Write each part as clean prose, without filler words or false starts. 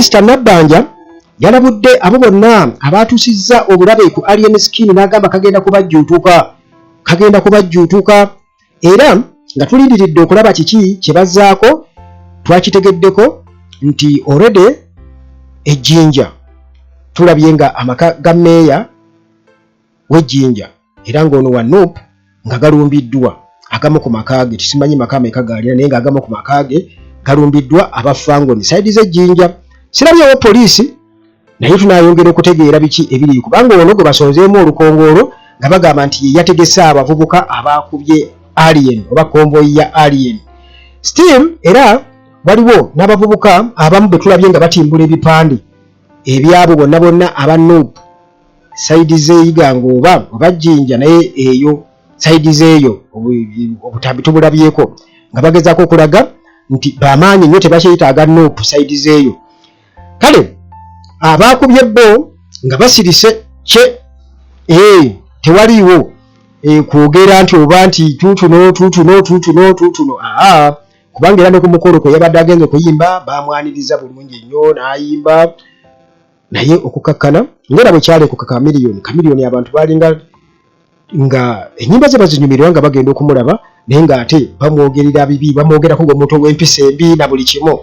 Minisita Nabbanja yalabudde abo bonna abatuusizza obulabe ku Alien Skin n'agamba kagenda kubajjuutuka era nga tulindiridde okulaba kiki kye bazzaako. Twakitegeddeko nti already ejjinja tulabye nga amaka ga mmeeya w'ejjinja era ng'ono wa Nuupu nga galumbiddwa agamu ku makaage, tusimanyi maka ameka gaalina naye ng'agamu ku makaage galumbiddwa abafangoni saidi z'ejjinja. Sirabyewo poliisi naye tunaayongera okutegeera biki ebiri kubanga ono gwe basonzeemu olukongoolo nga bagamba nti ye yategese abavubuka abakubye Alien oba konvoyi ya Alien. Still era waliwo n'abavubuka abamu be tulabye nga batimbula ebipande ebyabo bonna aba Nuupu saidi z'Iganga oba Jjinja naye eyo saidi z'eyo obutambi tubulabyeko nga bagezaako okulaga nti bamaanyi nnyo tebakyetaaga Nuupu saidi z'eyo. Kale abakubye bo nga basirise tewaliiwo kwogera nti oba nti tutuno kubanga era ne ku mukolo kwe yabadde agenze okuyimba bamwaniriza bulungi nnyo n'ayimba naye okukakkana ngera bwe kyali ku kamiliyoni abantu balinga nga ennyimba ze bazinyumirwa nga bagenda okumulaba naye ng'ate bamwogerera bibi bamwogerako ng'omuntu ow'empisa embi na buli kimu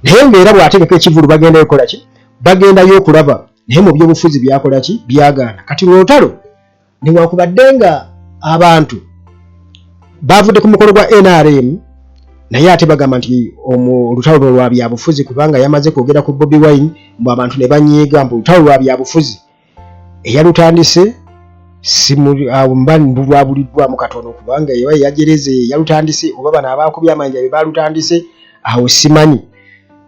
naye ng'era bw'ategeka ekivulu bagendayo kola ki bagendayo okulaba naye mu byobufuzi byakola ki byagaana. Kati ng'olutalo newankubadde nga abantu bavudde ku mukolo gwa NRM naye ate bagamba nti olutalo lwa byabufuzi kubanga yamaze kwogera ku Bobi Wine mbu abantu ne banyiiga mbu olutalo lwa byabufuzi eyalutandise lwabuliddwamu katono kubanga yajereze yalutandise oba bano abakubye amanja be balutandise awo simanyi.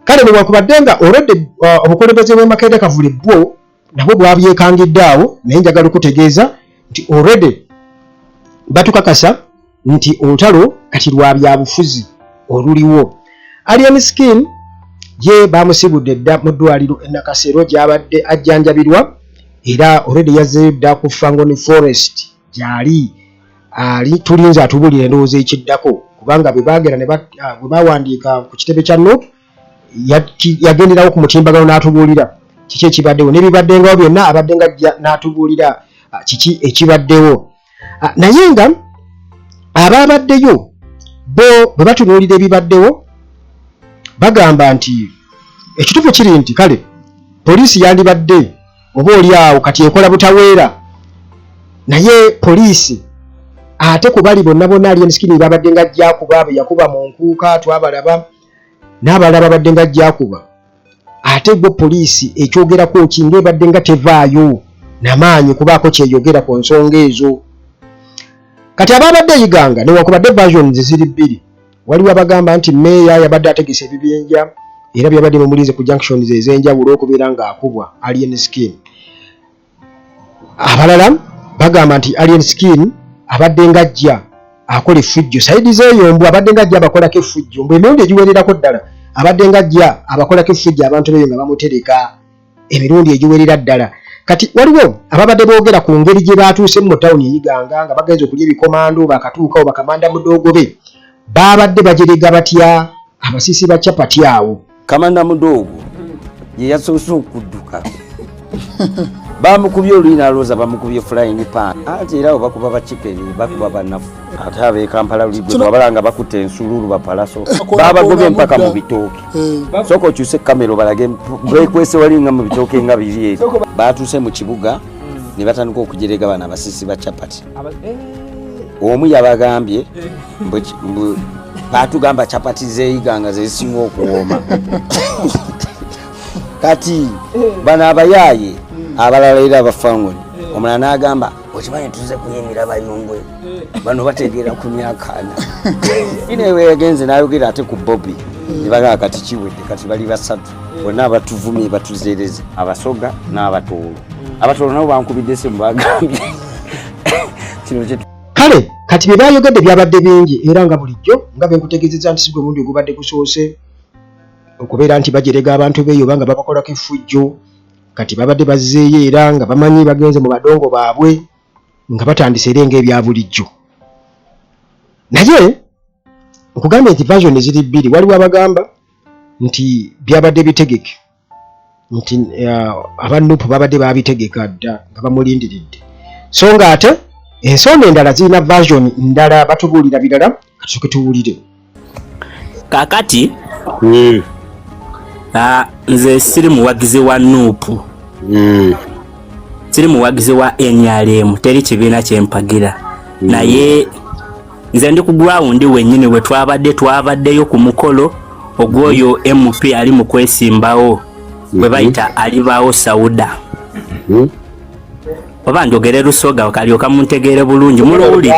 Kale newankubadde nga olwedde obukulembeze bw'Emakerere Kavule bwo nabwo bwabyekangidde awo naye njagala okutegeeza nti already batukakasa nti olutalo kati lwa byabufuzi oluliwo. Alien Skin ye bamusibudde dda mu ddwaliro e Nakasero gy'abadde ajjanjabirwa era already yazze dda ku Fangoni Forest gyali tulinze atubulire endowooza ekiddako kubanga bwe baagera ne bwe bawandiika ku kitebe kya Nuupu yagenderawo ku mutimbagano n'atubuulira kiki ekibaddewo n'ebibaddengawo byonna abadde nga n'atubuulira kiki ekibaddewo. Naye nga ababaddeyo bo bwe batunuulira ebibaddewo bagamba nti ekituufu kiri nti kale poliisi yandibadde oba oli awo kati ekola butaweera naye poliisi ate ku bali bonna Alien Skin babadde nga ajjakuba be yakuba mu nkuuka twabalaba n'abalala babadde nga ajjakuba ate gwe poliisi ekyogerako kinga ebadde nga tevaayo namaanyi kubaako kyeyogera ku nsonga ezo. Kati ababadde Iganga newankubadde versions ziri bbiri waliwo abagamba nti meeya yabadde ategese ebibinja era byabadde mumulize ku junctions ez'enjawulo okubeera ng'akubwa Alien Skin. Abalala bagamba nti Alien Skin abadde nga ajja akola effujjo saidi z'eyombu abadde nga ajja abakolako effujjo mbu emirundi egiwererako ddala abadde nga ajja abakolako effujjo abantu beeyo nga bamutereka emirundi egiwerera ddala. Kati waliwo ababadde boogera ku ngeri gye batuuse mu tawuni eyiganga nga bagenze okulya ebikomando bakatuukawo bakamanda mudogobe babadde bajerega batya abasisi ba Chapati awo. Kamanda mudogo ye yasoose okudduka bamukubye olwina alooza bamukubye flying pan ate era bakuba bakiperi bakuba banafu ate abe Kampala ligwe babalanga bakutte ensululu bapalaso babagobye mpaka mu bitooke soko kyuse kamera balage breakwese walinga mu bitooke nga biri batuuse mu kibuga ne batandika okujerega bana abasisi ba Chapati omu yabagambye batugamba Chapati zeeyiganga zesinga okuwooma kati bana abayaaye abalala era abafangoni omulala n'agamba okimanyi tuze kuyimbira bayungwe bano bategeera ku myaka ana inewe yagenze n'ayogera ate ku Bobby ne bagamba kati kiwedde kati bali basatu bonna abatuvumye batuzeereze abasoga n'abatoolo nabo bankubidde essimu bagambye kino kye. Kale kati bye bayogedde byabadde bingi era nga bulijjo nga bwe nkutegeezezza nti si gwe mundi ogubadde gusoose okubeera nti bajerega abantu beeyo banga babakolako effujjo kati babadde bazzeeyo era nga bamanyi bagenze mu badongo baabwe nga batandise era ng'ebya bulijjo. Naye nkugambye nti version ziri bbiri waliwo abagamba nti byabadde bitegeke nti abanupu babadde babitegeka dda nga bamulindiridde so nga ate ensonga endala zirina version ndala batubuulira birala katusoke tuwulire kakati nze siri muwagizi wa nupu siri muwagizi wa NRM teri kibiina kyempagira naye nze ndi ku ground wennyini we twabaddeyo ku mukolo ogw'oyo MP ali mu kwesimbawo bwe bayita alibaawo Sauda oba njogere Lusoga kalyoka muntegeere bulungi mulowuli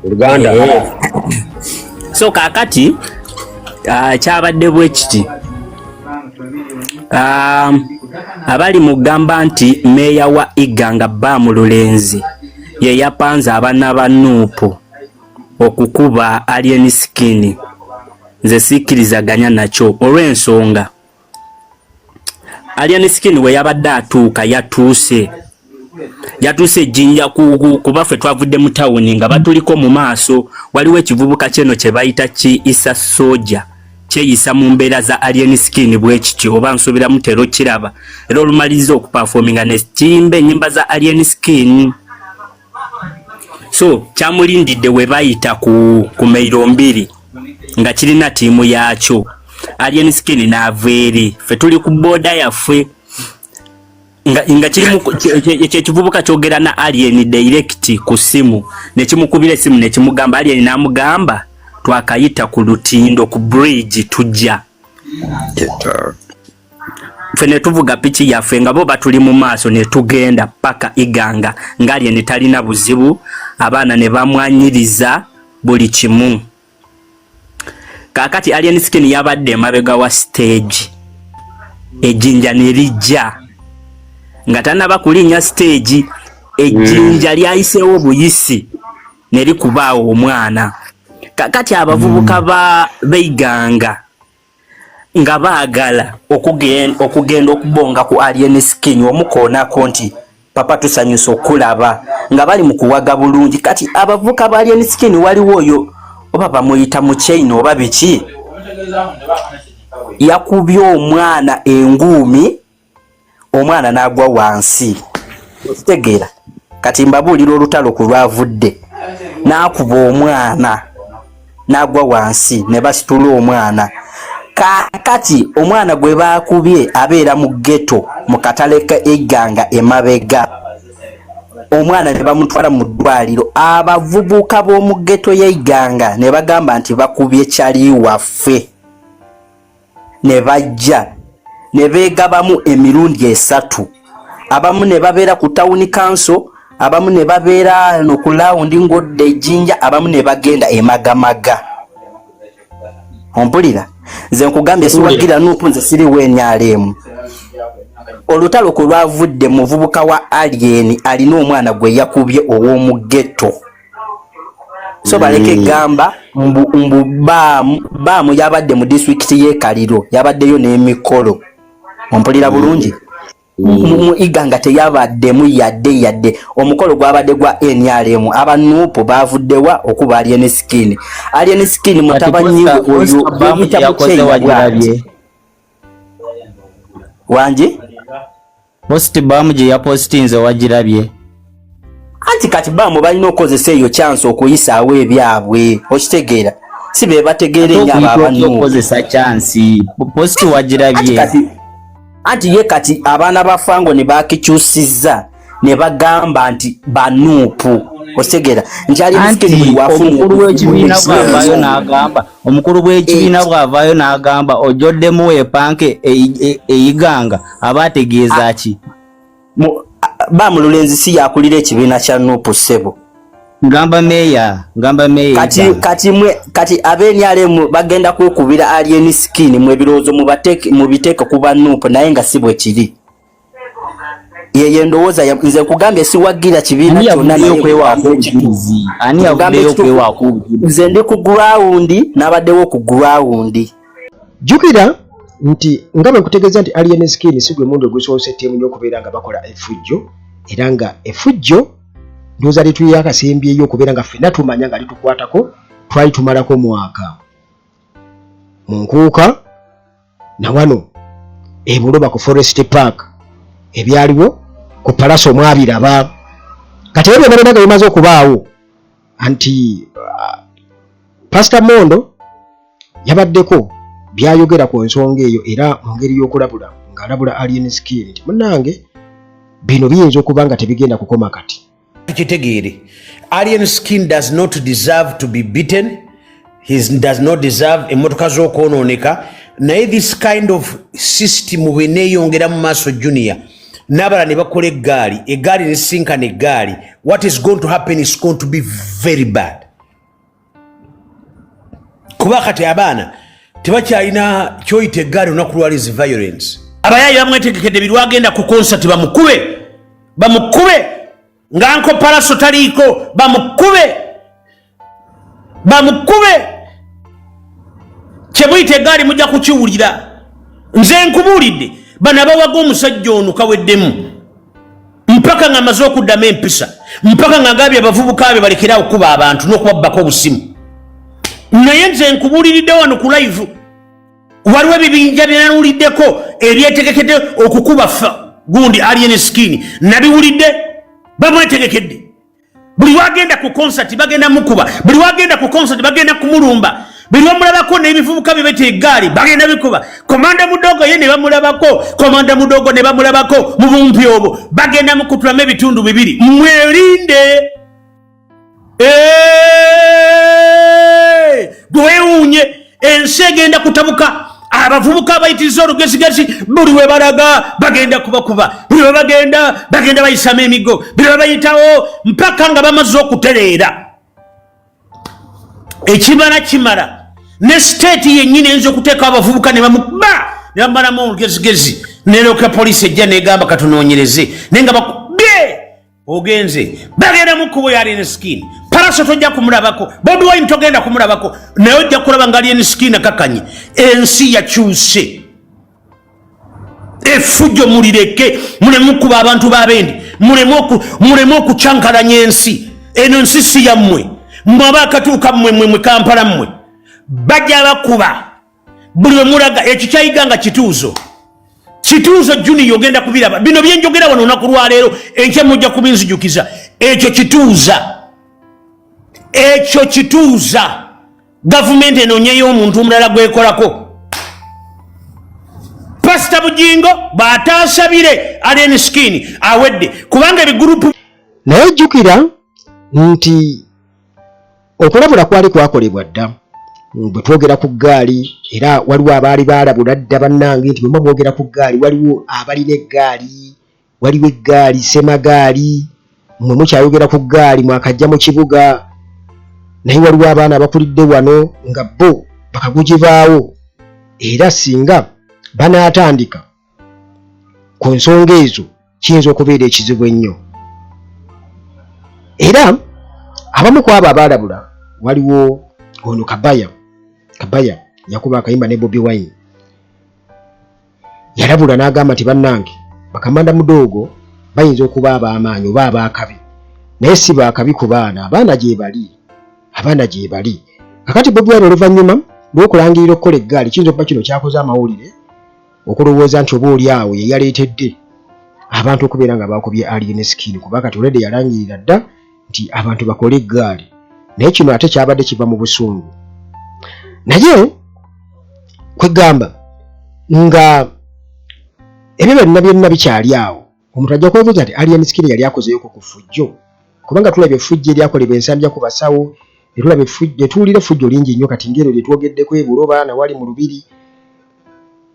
Uganda so kakati kyabadde bwe kiti abali mugamba nti meya wa Iganga Bamululenzi ye yapanza abaana ba Nuupu okukuba Alien Skin nze sikkirizaganya nakyo olw'ensonga Alien Skin we yabadde atuuka yatuuse Jinja kuba ffe twavudde mu tawuni nga batuliko mu maaso waliwo ekivubuka kyeno kye bayita kiyisa soja kyeyisa mu mbeera za Alien Skin bwe kityo oba nsuubira mutero kiraba era olumaliriza okupafominga ne kimba ennyimba za Alien Skin so kyamulindidde we bayita ku Meiro 2 nga kirina tiimu yakyo Alien Skin n'aveeri ffe tuli ku booda yaffe nga kirimu ekivubuka kyogera na Alien direct ku simu nekimukubira esimu nekimugamba Alien namugamba twakayita ku lutindo ku bridge tujja ffe ne tuvuga piki yaffe nga bo batuli mu maaso ne tugenda paka Iganga nga Alien talina buzibu abaana ne bamwanyiriza buli kimu kakati Alien Skin yabadde emabega wa stage ejinja ne lijja nga tanaba kulinya stage ejinja lyayiseewo buyisi ne likubaawo omwana kakati abavubuka beiganga nga baagala okugenda okubonga ku Alien Skin omukoonako nti papa tusanyusa okulaba nga bali mu kuwaga bulungi kati abavubuka ba Alien Skin waliwo oyo oba bamuyita mu China oba biki yakubye omwana enguumi omwana n'agwa wansi kitegeera kati mbabuulira olutalo ku lwavudde n'akuba omwana n'agwa wansi ne basitula omwana kakati omwana gwe baakubye abeera mu ghetto mu katale ka Iganga emabega omwana ne bamutwala mu ddwaliro abavubuka b'omu ghetto y'Iganga ne bagamba nti bakubye kyali waffe ne bajja ne beegabamu emirundi 3 abamu ne babeera ku town council abamu ne babeera no ku laundi ngodde Jinja abamu ne bagenda emagamaga ompulira nze nkugambye siwagira Nuupu nze siri NRM olutalo ku lwavudde muvubuka wa Alien alina omwana gwe yakubye ow'omu ghetto so baleke gamba mbu baamu yabadde mu district y'e Kaliro yabaddeyo n'emikolo ompulira bulungi mu Iganga teyabaddemu yadde omukolo gwabadde gwa NRM aba Nuupu bavuddewa okuba Alien Skin mutabanyi oyo wagirabye wanji post bamu je ya postinze wagirabye anti kati bamu balina okozesa eyo chance okuyisaawo ebyabwe okitegeera si be bategeera ennyaba abantu okozesa chance post wagirabye anti ye kati abaana ba Fango ne bakikyusizza ne bagamba nti banuupu okitegeera nkyali Skin omukulu w'ekibiina bw'avaayo n'agamba omukulu w'ekibiina bw'avaayo n'agamba ojoddemu epanke Iganga aba ategeeza ki Bamululenzi si yakulira ekibiina kya Nuupu ssebo ngamba meya kati NRM bagenda kwekubira Alien Skin mu ebirowoozo mu biteeke kuba Nuupu naye nga si bwe kiri yeye ndowooza nze nkugambye siwagira kibiina kyonna ani yavuddeyo okwewaako nze ndi ku ground n'abaddewo ku ground jjukira nti nga bwe nkutegeeza nti Alien Skin si gwe mundu ogusoose ttiimu y'okubeera nga bakola effujjo era nga effujjo ndowooza lituli akasembyeyo okubeera nga ffenna tumanya nga litukwatako twali tumalako mwaka mu nkuuka na wano Buloba ku Forest Park ebyaliwo ku Palaso mwabiraba kati ebyo balenaga bimaze okubaawo anti Pastor Mondo yabaddeko byayogera ku nsonga eyo era mu ngeri y'okulabula ng'alabula Alien Skin nti munnange bino biyinza okuba nga tebigenda kukoma kati. Tukitegeere Alien Skin does not deserve to be beaten. He does not deserve emmotoka z'okwonooneka. Naye this kind of system bweneeyongera mu maaso Junior n'abala ne bakola eggaali ne sinkana eggaali, what is going to happen is going to be very bad. Kuba kati abaana tebakyalina kyoyita eggaali olunaku lwali zi violence. Abayaayi bamwetegekedde birwagenda ku concert bamukube nga Uncle Palaso taliiko bamukube kyebuyita eggaali mujja kukiwulira. Nze nkubuulidde bano abawaga omusajja ono kaweddemu mpaka nga amaze okuddamu empisa, mpaka nga agambye abavubuka be balekera okukuba abantu n'okubabbako obusimu. Naye nze nkubuuliridde wano ku live waliwo ebibinja byenanuliddeko ebyetegekedde okukuba gundi Alien Skin, nabiwulidde bamwetegekedde. Buli wagenda ku concert bagenda mukuba, buli wagenda ku concert bagenda kumulumba, buli wamulabako n'ebivubuka bye bete eggaali bagenda bikuba. Komanda Mudogo ye ne bamulabako, Komanda Mudogo ne bamulabako mu bumpi obwo bagenda mukutulamu ebitundu bibiri. Mwerinde gwewuunye ensi egenda kutabuka. Abavubuka abayitiriza olugezigezi buli we balaga bagenda kubakuba, buli we bagenda bayisamu emigo, buli we bayitawo mpaka nga bamaze okutereera. Ekibala kimala ne state yennyini enzo okuteeka abavubuka ne bamukuba ne bamalamu olugezigezi, neroka poliisi ejja negamba katunoonyereze naye nga bakubye ogenze bagenda mukubo ya Alien Skin. Palaso tojja kumulabako, Bobi Wine togenda kumulabako, naye ojja kulaba nga Alien Skin akakanye. Ensi yakyuse, effujjo mulireke, mulemu kuba abantu babendi, mulemu okucankalanya ensi. Eno nsi si yammwe, mmwe abakatuuka mmwe Kampala mmwe bajja bakuba buli we mulaga. Ekyo kyayiga nga kituuzo Junior ogenda kubiraba. Bino byenjogera wano olunaku lwaleero enkya mujja kubinzijukiza. Ekyo kituuza gavumenti enoonyeyo omuntu omulala gwekolako. Pastor Bujingo bataasabire Alien Skin awedde kubanga ebigurupu. Naye jjukira nti okulabula kwali kwakolebwa dda bwe twogera ku ggaali, era waliwo abaali baalabula dda bannange nti bwe mwogera ku ggaali waliwo abalina eggaali, waliwo eggaali semagaali, mwe mukyayogera ku ggaali mwakajja mu kibuga. Naye waliwo abaana abakulidde wano nga bo bakagugibaawo, era singa banaatandika ku nsonga ezo kiyinza okubeera ekizibu ennyo. Era abamu ku abo abaalabula waliwo ono Kabaya yakuba akayimba ne Bobi Wine. Yalabula n'agamba nti bannange bakamanda Mudogo bayinza okuba ab'amaanyi oba ab'akabi, naye si baakabi ku baana, abaana gye bali. Kakati Bobi Wine oluvannyuma lw'okulangirira okukola eggaali kiyinza okuba kino kyakoze amawulire okulowooza nti oba oli awo ye yaleetedde abantu okubeera nga bakubye Alien Skin, kuba kati olwedde yalangirira dda nti abantu bakole eggaali. Naye kino ate kyabadde kiva mu busungu. Naye kwegamba nga ebyo byonna bikyali awo, omuntu ajja kwebuuza nti Alien Skin yali akozeyo ku fujjo, kubanga tulabye effujjo eryakolebwa ensambya ku basawo, tuwulira effujjo lingi nnyo kati ngero lye twogeddeko Buloba na wali mu Lubiri.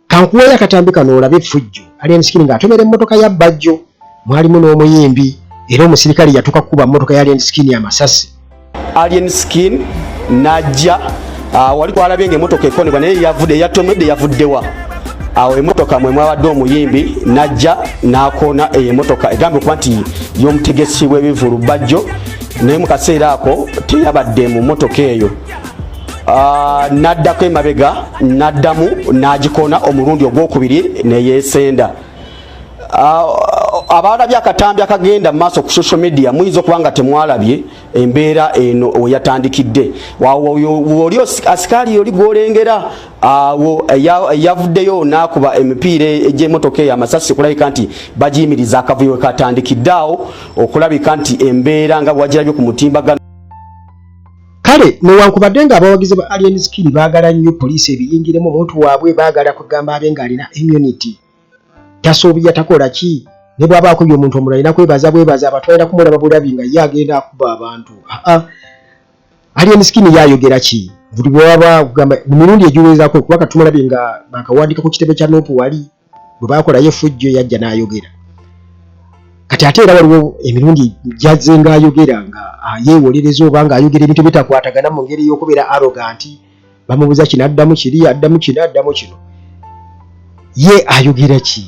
Kankuweeyo akatambi kano olabe effujjo Alien Skin ng'atomera emmotoka ya Bajjo, mwalimu n'omuyimbi era omusirikale yatuka kukuba mmotoka ya Alien Skin amasasi. Alien Skin najja wali twalabye ng'emmotoka ekonebwa naye yatomedde yavuddewa. Awo emmotoka mwe mwabadde omuyimbi najja n'akoona emmotoka egambye okuba nti y'omutegesi w'ebivulu Bajjo, naye mu kaseera ako teyabadde mu mmotoka eyo. Naddako emabega n'addamu n'agikoona omulundi ogwokubiri neyeesenda. abalabye akatambi akagenda mu maaso ku social media muyinza okuba nga temwalabye embeera eno oyatandikidde oli asikaali oli gwolengera awo yavuddeyo n'akuba emipiira egy'emmotoka eyo amasasi kulabika nti bagiyimiriza akavuyo katandikidde awo okulabika nti embeera nga bwagirabye ku mutimbagano. Kale newankubadde nga abawagizi ba Alien Skin baagala nnyo poliisi ebiyingiremu omuntu waabwe baagala kugamba abe ng'alina immunity tasoobya takola ki ne bw'abaako by'omuntu omulala alina kwebaza abatwalira kumulaba bulabi nga ye agenda akuba abantu. Alien Skin yayogera ki buli bwaba kugamba mu mirundi egiweerezako kuba katumulabye nga bakawandiika ku kitebe kya Nuupu wali bwe baakolayo effujjo yajja n'ayogera. Kati ate era waliwo emirundi jazze ng'ayogera nga yeewolereza oba ng'ayogera ebintu bitakwatagana mu ngeri y'okubeera arrogant bamubuza kino addamu kiri addamu kino addamu kino ye ayogera ki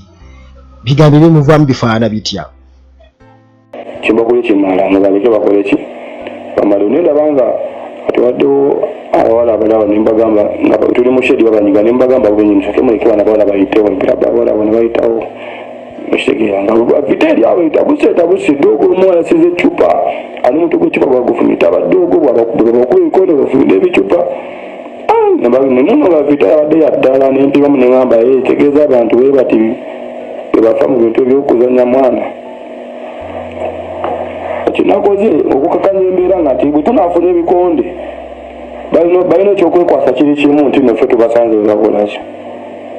bigambo bimuvaamu bifaana bitya. Kimbakule kimala mubaleke bakole ki bamala nendabanga atiwaddewo abawala abalaba nembagamba nga tuli mu shedi babanyiga nembagamba bubenyumisake muleke bana bawala bayitewo mpira bawala bona bayitawo mushtegera nga viteri abayita buseta busiddogo omwana size ecupa ani mutugo ecupa bwagufumita abaddogo bwabakuba enkono bafumida ebicupa nenono bavita abadde yaddala nempibamu neŋamba tegeeza abantu bwe bati bebafa mu bintu ebyokuzanya mwana kinakoze okukakanya embeera nga nti bwe tunaafuna ebikonde balina ekyokwekwasa kiri kimu nti naffe tubasanze webakolaki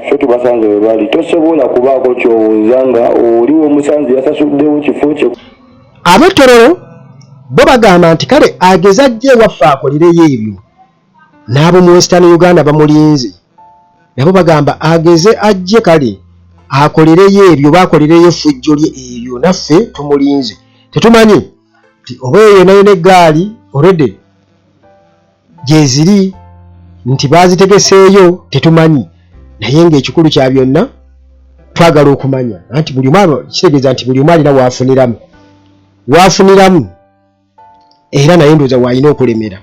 ffe tubasanze we bali tosobola kubaako kyowooza nga oliwo omusanze yasasuddewo kifo kye. Ab'ettolero bo bagamba nti kale ageza ajje ewaffe akolereyo ebyo n'abo mu Western Uganda bamulinze nabo bagamba ageze ajje kale akolereyo ebyo bakolereyo effujjo lye ebyo naffe tumulinze tetumanyi nti oba eyo nayo n'eggaali already gyeziri nti bazitegeseeyo tetumanyi naye ng'ekikulu kya byonna twagala okumanya nti buli omu kitegeeza nti buli omu alina waafuniramu era naye ndowooza w'alina okulemera.